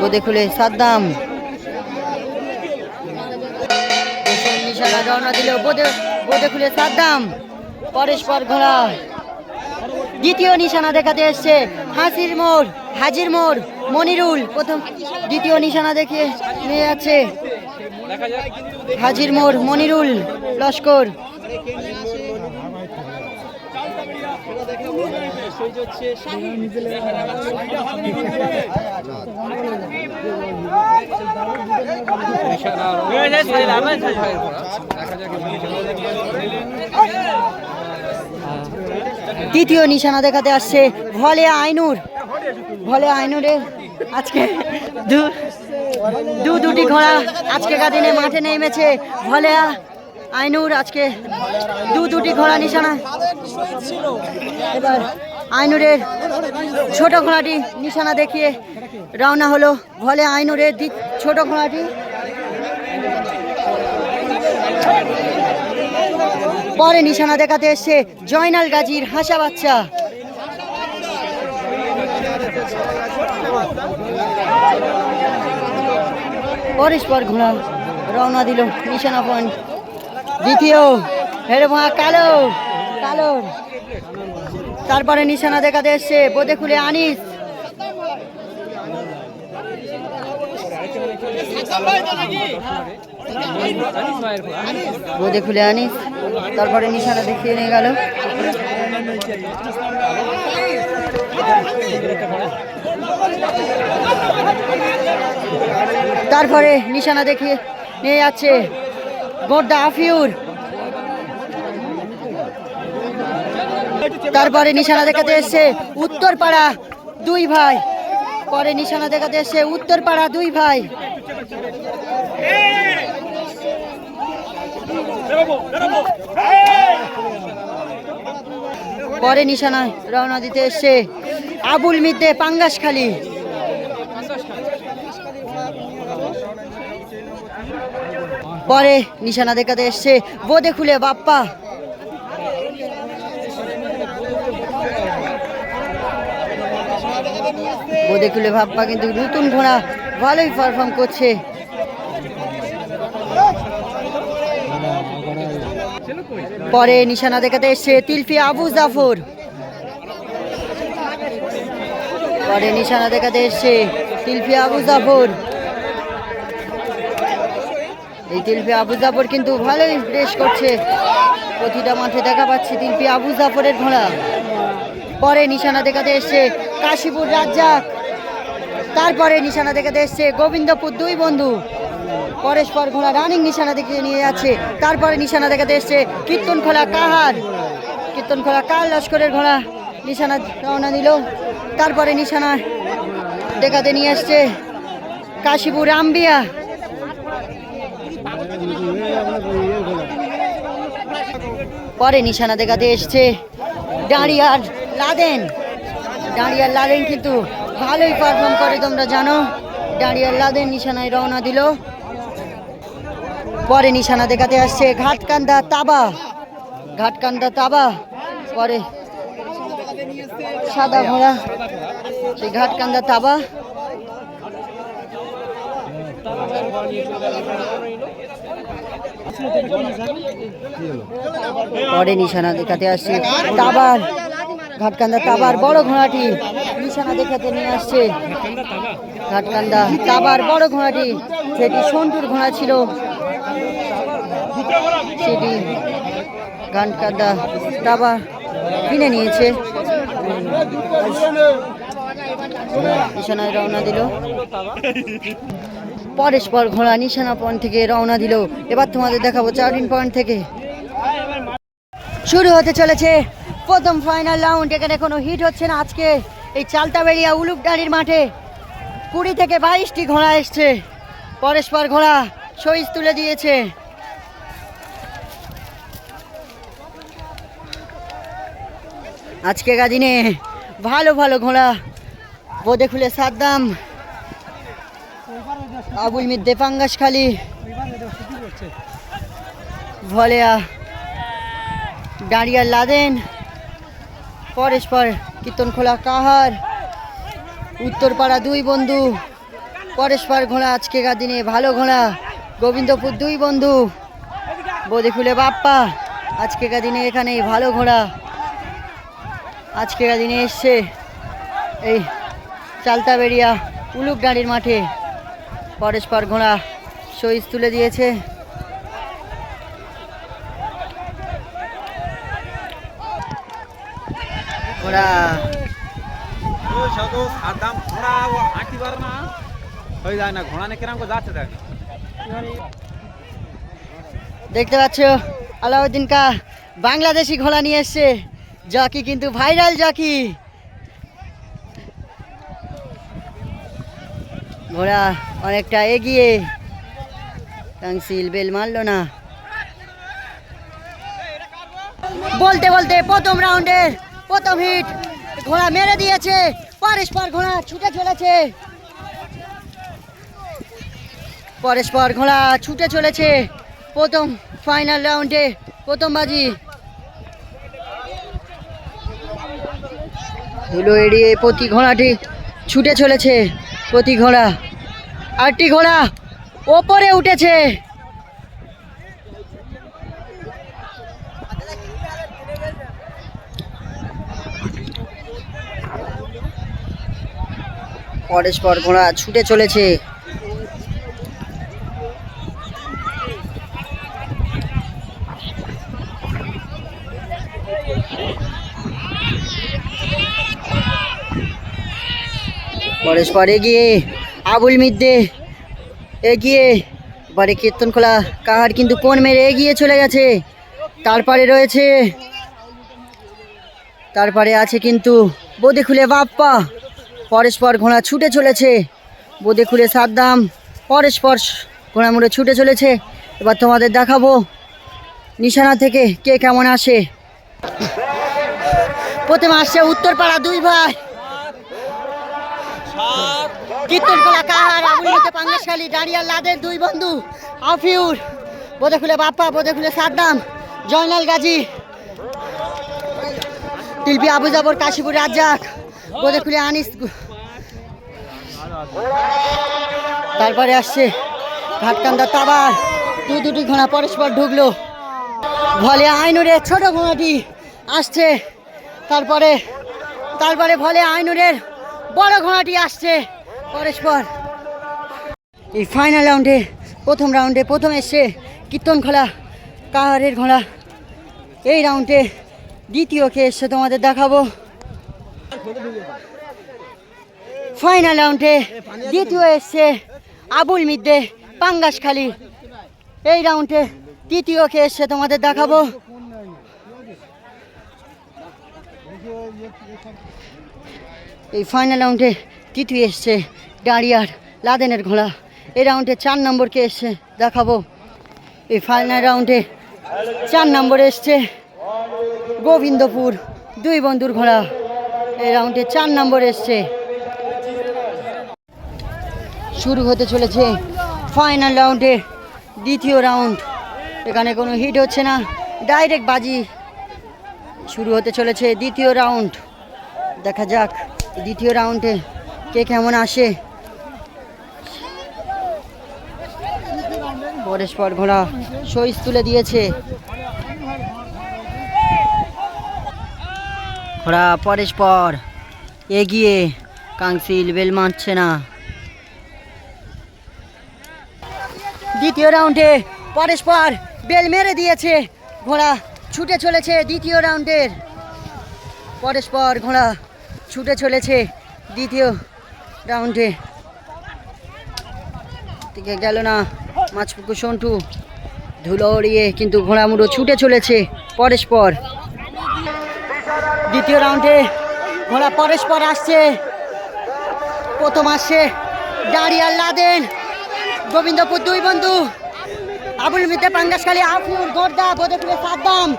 বোদে খুলে সাদ্দাম নিশানা রওনা দিল বোদে খুলে সাদ্দাম। পরস্পর ঘোড়া দ্বিতীয় নিশানা দেখাতে এসছে হাজির মোড় মনিরুল প্রথম দ্বিতীয় নিশানা দেখিয়ে নিয়ে যাচ্ছে হাজির মোড় মনিরুল লস্কর। তৃতীয় নিশানা দেখাতে আসছে ভলে আইনুরের আজকে দুটি ঘোড়া আজকেকার দিনে মাঠে নেমেছে। ভলে আইনুর আজকে দুটি ঘোড়া নিশানা। এবার আইনুরের ছোট ঘোড়াটি নিশানা দেখিয়ে রওনা হলো ভলে আইনুরের ছোট ঘোড়াটি। পরে নিশানা দেখাতে এসছে জয়নাল গাজীর হাসা বাচ্চা। পরস্পর ঘোড়া রওনা দিল নিশানা পয়েন্ট। দ্বিতীয় কালো। তারপরে নিশানা দেখাতে এসছে বোদে খুলে আনিস। তারপরে নিশানা দেখিয়ে নিয়ে গেল। তারপরে নিশানা দেখিয়ে নিয়ে যাচ্ছে গোড্ডা আফিউর। তারপরে নিশানা দেখাতে এসছে উত্তরপাড়া দুই ভাই। পরে নিশানা দেখাতে এসছে উত্তরপাড়া দুই ভাই। পরে নিশানায় রওনা দিতে এসছে আবুল মিদ্দে পাঙ্গাসখালী। পরে নিশানা দেখাতে এসছে বোদে খুলে বাপ্পা। বোদে খুলে বাপ্পা কিন্তু নতুন ঘোড়া ভালোই পারফর্ম করছে। পরে নিশানা দেখাতে এসছে তিলফি আবু জাফর। এই তিলফি আবু জাফর কিন্তু ভালোই রেস করছে, প্রতিটা মাঠে দেখা পাচ্ছে তিলফি আবু জাফরের ঘোড়া। পরে নিশানা দেখাতে এসছে কাশীপুর রাজ্জাক। তারপরে নিশানা দেখাতে এসছে গোবিন্দপুর দুই বন্ধু। পরস্পর ঘোড়া রানিং নিশানা দেখিয়ে নিয়ে যাচ্ছে। তারপরে নিশানা দেখাতে এসছে কীর্তনখোলা কার লস্করের ঘোড়া নিশানা রওনা দিল। তারপরে নিশানা দেখাতে নিয়ে আসছে কাশীপুর আম্বিয়া। পরে নিশানা দেখাতে এসছে ডাঁড়িয়ার লাদেন কিন্তু ভালোই পারফর্ম করে, তোমরা জানো। ডাঁড়িয়ার লাদেন নিশানায় রওনা দিল। পরে নিশানা দেখাতে আসছে ঘাটকান্দা তাবা। পরে সাদা ঘোড়া সেই ঘাটকান্দা তাবা। পরে নিশানা দেখাতে আসছে ঘাটকান্দা তাবার বড় ঘোড়াটি নিশানা দেখাতে নিয়ে আসছে। ঘাটকান্দা তাবার বড় ঘোড়াটি সেটি সন্টুর ঘোড়া ছিল, সেটি ঘাটকান্দা তাবা কিনে নিয়েছে। নিশানায় রওনা দিল। পরস্পর ঘোড়া নিশানা পয়েন্ট থেকে রওনা দিল। এবার তোমাদের দেখাবো চার্টিং পয়েন্ট থেকে। শুরু হতে চলেছে প্রথম ফাইনাল রাউন্ড। এখানে কোনো হিট হচ্ছে না আজকে এই চালতাবেড়িয়া উলুকডাঁড়ির মাঠে। 20 থেকে 22টি ঘোড়া এসছে। পরস্পর ঘোড়া সইজ তুলে দিয়েছে। আজকেকার দিনে ভালো ঘোড়া বোদে খুলে সাদ্দাম, আবুল মিদ্দে পাঙ্গাসখালী, ভলেয়া ডাঁড়িয়ার লাদেন, পরস্পর কীর্তনখোলা কাহার, উত্তরপাড়া দুই বন্ধু, পরেশপার ঘোড়া আজকেকার দিনে ভালো ঘোড়া। গোবিন্দপুর দুই বন্ধু, বদিখুলে বাপ্পা আজকেকার দিনে এখানে ভালো ঘোড়া। আজকেকার দিনে এসছে এই চালতাবেড়িয়া উলুকডাঁড়ির মাঠে। পরেশপার ঘোড়া সইজ তুলে দিয়েছে। ঘোড়া দেখতে পাচ্ছ আলাউদ্দিন কা বাংলাদেশি ঘোড়া নিয়ে এসছে। জকি কিন্তু ভাইরাল জকি। ঘোড়া অনেকটা এগিয়ে, কাংসিল বেল মারল না। বলতে বলতে প্রথম রাউন্ডের প্রথম হিট ঘোড়া মেরে দিয়েছে। পরেশপার ঘোড়া ছুটে চলেছে। পরেশপার ঘোড়া ছুটে চলেছে প্রথম ফাইনাল রাউন্ডে প্রথম বাজি। ধুলো এড়িয়ে প্রতি ঘোড়াটি ছুটে চলেছে। প্রতি ঘোড়া আরটি ঘোড়া ওপরে উঠেছে। পরেশপার ঘোড়া ছুটে চলেছে। পরেশপার এগিয়ে, আবুল মিদ্দে এগিয়ে, এবারে কীর্তনখোলা কাহার কিন্তু কোণ মেরে এগিয়ে চলে গেছে। তারপরে আছে কিন্তু বদিখুলে বাপ্পা। পরেশপার ঘোড়া ছুটে চলেছে। বদিখুলে সাদ্দাম, পরেশপার ঘোড়া মুড়ে ছুটে চলেছে। এবার তোমাদের দেখাবো নিশানা থেকে কে কেমন আসে। প্রথমে আসছে উত্তরপাড়া দুই ভাই, কীর্তনখোলা কাহার, আবুল মিদ্দে পাঙ্গাসখালী, ডাঁড়িয়ার লাদের দুই বন্ধু আফিউর। বদিখুলে বাপ্পা, বদিখুলে সাদ্দাম, জয়নাল গাজী, টিলপি আবু জাফর, কাশীপুর রাজ্জাক, বদিখুলে আনিস। তারপরে আসছে ঘাটকান্দা তাবার, দুটি ঘোড়া পরস্পর ঢুকলো। ভলে আইনুরের ছোট ঘোড়াটি আসছে। তারপরে ভলে আইনুরের বড় ঘোড়াটি আসছে পরস্পর। এই ফাইনাল রাউন্ডে প্রথম এসছে কীর্তনখোলা কাহারের ঘোড়া। এই রাউন্ডে দ্বিতীয় কে এসছে তোমাদের দেখাবো। ফাইনাল রাউন্ডে দ্বিতীয় এসছে আবুল মিদ্দে পাঙ্গাসখালী। এই রাউন্ডে তৃতীয় কে এসছে তোমাদের দেখাবো। এই ফাইনাল রাউন্ডে তৃতীয় এসছে ডাঁড়িয়ার লাদেনের ঘোড়া। এই রাউন্ডে 4 নম্বরকে এসছে দেখাবো। এই ফাইনাল রাউন্ডে 4 নম্বরে এসছে গোবিন্দপুর দুই বন্ধুর ঘোড়া। এই রাউন্ডে 4 নম্বর এসছে। শুরু হতে চলেছে ফাইনাল রাউন্ডে দ্বিতীয় রাউন্ড। এখানে কোনো হিট হচ্ছে না, ডাইরেক্ট বাজি। শুরু হতে চলেছে দ্বিতীয় রাউন্ড। দেখা যাক দ্বিতীয় রাউন্ডে কে কেমন আসে। পরেশপার ঘোড়া সইজ তুলে দিয়েছে। ঘোড়া পরেশপার এগিয়ে, কাংসিল বেল মারছে না। দ্বিতীয় রাউন্ডে পরেশপার বেল মেরে দিয়েছে। ঘোড়া ছুটে চলেছে দ্বিতীয় রাউন্ডের। পরেশপার ঘোড়া ছুটে চলেছে দ্বিতীয় রাউন্ডে। দিকে গেল না মাছপুকুর সন্টু, ধুলো উড়িয়ে কিন্তু ঘোড়া মুড়ো ছুটে চলেছে পরেশপার। দ্বিতীয় রাউন্ডে ঘোড়া পরেশপার আসছে। প্রথম আসছে ডাঁড়িয়ার লাদেন, গোবিন্দপুর দুই বন্ধু আবুল মিদ্দে পাঙ্গাসখালী, আফিউর গোর্দা, বদিখুলে সাদ্দাম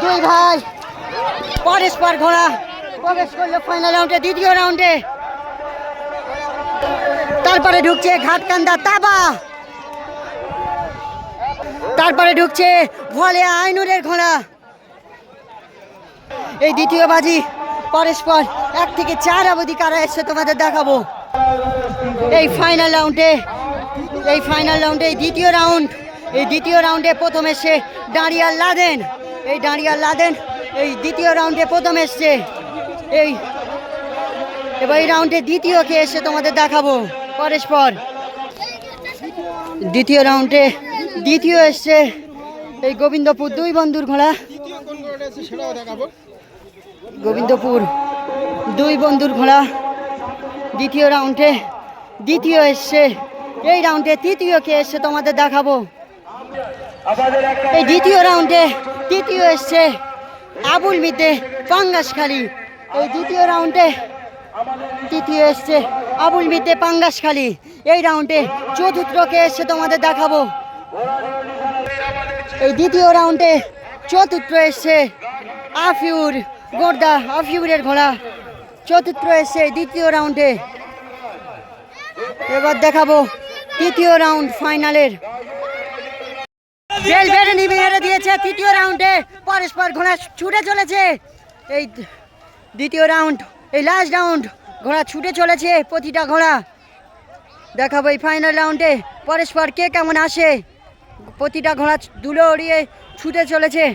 দুই ভাই। পরেশপার ঘোড়া প্রবেশ করলো ফাইনাল রাউন্ডে দ্বিতীয় রাউন্ডে। তারপরে ঢুকছে ঘাটকান্দা তাবা, তারপরে ঢুকছে ভলে আইনুরের ঘোড়া। এই দ্বিতীয় বাজি পরেশপার 1 থেকে 4 অবধি কারা এসছে তোমাদের দেখাবো। এই ফাইনাল রাউন্ডে এই দ্বিতীয় রাউন্ডে প্রথম এসছে ডাঁড়িয়াল লাদেন। এই দ্বিতীয় রাউন্ডে প্রথম এসছে। এবার এই রাউন্ডে দ্বিতীয় কে এসে তোমাদের দেখাবো পরস্পর। দ্বিতীয় রাউন্ডে দ্বিতীয় এসছে এই গোবিন্দপুর দুই বন্ধুর ঘোড়া। গোবিন্দপুর দুই বন্ধুর ঘোড়া দ্বিতীয় রাউন্ডে দ্বিতীয় এসছে। এই রাউন্ডে তৃতীয় কে এসছে তোমাদের দেখাবো। এই দ্বিতীয় রাউন্ডে তৃতীয় এসছে আবুল মিদে পাঙ্গাসখালী। এই দ্বিতীয় রাউন্ডে তৃতীয় এসছে আবুল মিদে পাঙ্গাসখালী। এই রাউন্ডে চতুর্থ কে এসছে তোমাদের দেখাবো। এই দ্বিতীয় রাউন্ডে চতুর্থ এসছে আফিউর গোর্দা আফিউরের ঘোড়া। চতুর্থ এসছে দ্বিতীয় রাউন্ডে। এবার দেখাবো তৃতীয় রাউন্ড ফাইনালের। বেল বেড়ে মেরে দিয়েছে তৃতীয় রাউন্ডে। পরস্পর ঘোড়া ছুটে চলেছে। এই দ্বিতীয় রাউন্ড এই লাস্ট রাউন্ড ঘোড়া ছুটে চলেছে প্রতিটা ঘোড়া। দেখাবো এই ফাইনাল রাউন্ডে পরস্পর কে কেমন আসে। প্রতিটা ঘোড়া দুলো উড়িয়ে ছুটে চলেছে।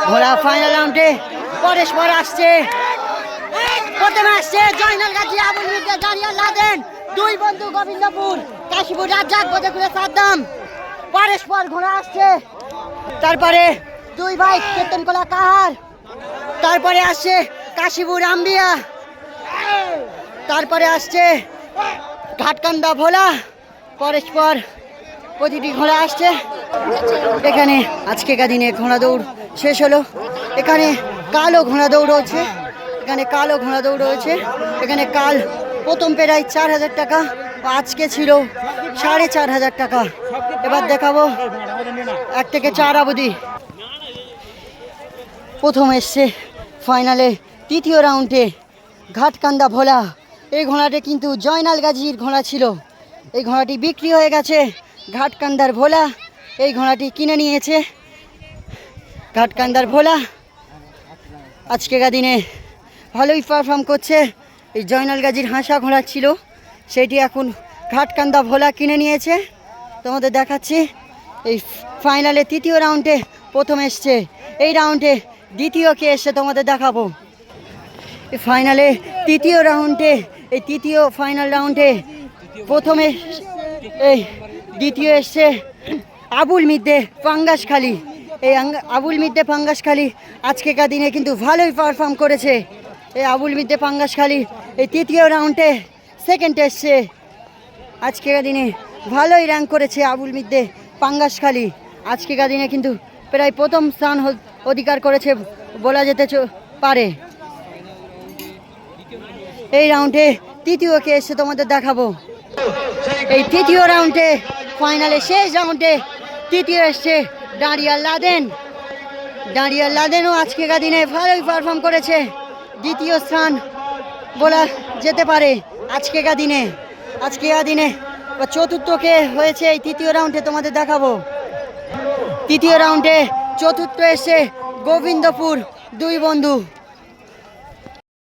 ঘোড়া ফাইনাল রাউন্ডে পরস্পর আসছে। প্রথমে আসছে জয়নাল গাজী আবুল মিদে ডাঁড়িয়াল লাদেন। দুই বন্ধু গোবিন্দপুর কাশীপুর রাজ্জাক বদেকুলে সাদ্দাম। পরস্পর ঘোড়া আসছে। তারপরে দুই ভাই কেতনকোলা কাহার। তারপরে আসছে কাশীপুর আম্বিয়া। তারপরে আসছে ঘাটকান্দা ভোলা। পরস্পর প্রতিটি ঘোড়া আসছে। এখানে আজকেকার দিনে ঘোড়া দৌড় শেষ হলো। এখানে কালো ঘোড়া দৌড় হচ্ছে। এখানে কাল প্রথম প্রায় 4,000 টাকা, আজকে ছিল 4,500 টাকা। এবার দেখাবো 1 থেকে 4 অবধি। প্রথম এসছে ফাইনালে তৃতীয় রাউন্ডে ঘাটকান্দা ভোলা। এই ঘোড়াটি কিন্তু জয়নাল গাজীর ঘোড়া ছিল। এই ঘোড়াটি বিক্রি হয়ে গেছে। ঘাটকান্দার ভোলা এই ঘোড়াটি কিনে নিয়েছে। ঘাটকান্দার ভোলা আজকেকার দিনে ভালোই পারফর্ম করছে। এই জয়নাল গাজীর হাসা ঘোড়া ছিল, সেটি এখন ঘাটকান্দা ভোলা কিনে নিয়েছে। তোমাদের দেখাচ্ছি এই ফাইনালে তৃতীয় রাউন্ডে প্রথম এসছে। এই রাউন্ডে দ্বিতীয় কে এসছে তোমাদের দেখাবো। এই ফাইনালে তৃতীয় রাউন্ডে এই তৃতীয় ফাইনাল রাউন্ডে প্রথমে এই দ্বিতীয় এসছে আবুল মিদে পাঙ্গাসখালী। এই আবুল মিদে পাঙ্গাসখালী আজকেকার দিনে কিন্তু ভালোই পারফর্ম করেছে। এই আবুল মিদে পাঙ্গাসখালী এই তৃতীয় রাউন্ডে সেকেন্ড এসছে। আজকেকার দিনে ভালোই র্যাঙ্ক করেছে আবুল মিদে পাঙ্গাসখালী। আজকেকার দিনে কিন্তু প্রায় প্রথম স্থান অধিকার করেছে বলা যেতে পারে। এই রাউন্ডে তৃতীয় কে এসছে তোমাদের দেখাবো। এই তৃতীয় রাউন্ডে ফাইনালে শেষ রাউন্ডে তৃতীয় এসছে ডাঁড়িয়াল লাদেনও আজকেকার দিনে ভালোই পারফর্ম করেছে। দ্বিতীয় স্থান বলা যেতে পারে আজকেকার দিনে। চতুর্থ কে হয়েছে এই তৃতীয় রাউন্ডে তোমাদের দেখাবো। তৃতীয় রাউন্ডে চতুর্থ এসছে গোবিন্দপুর দুই বন্ধু।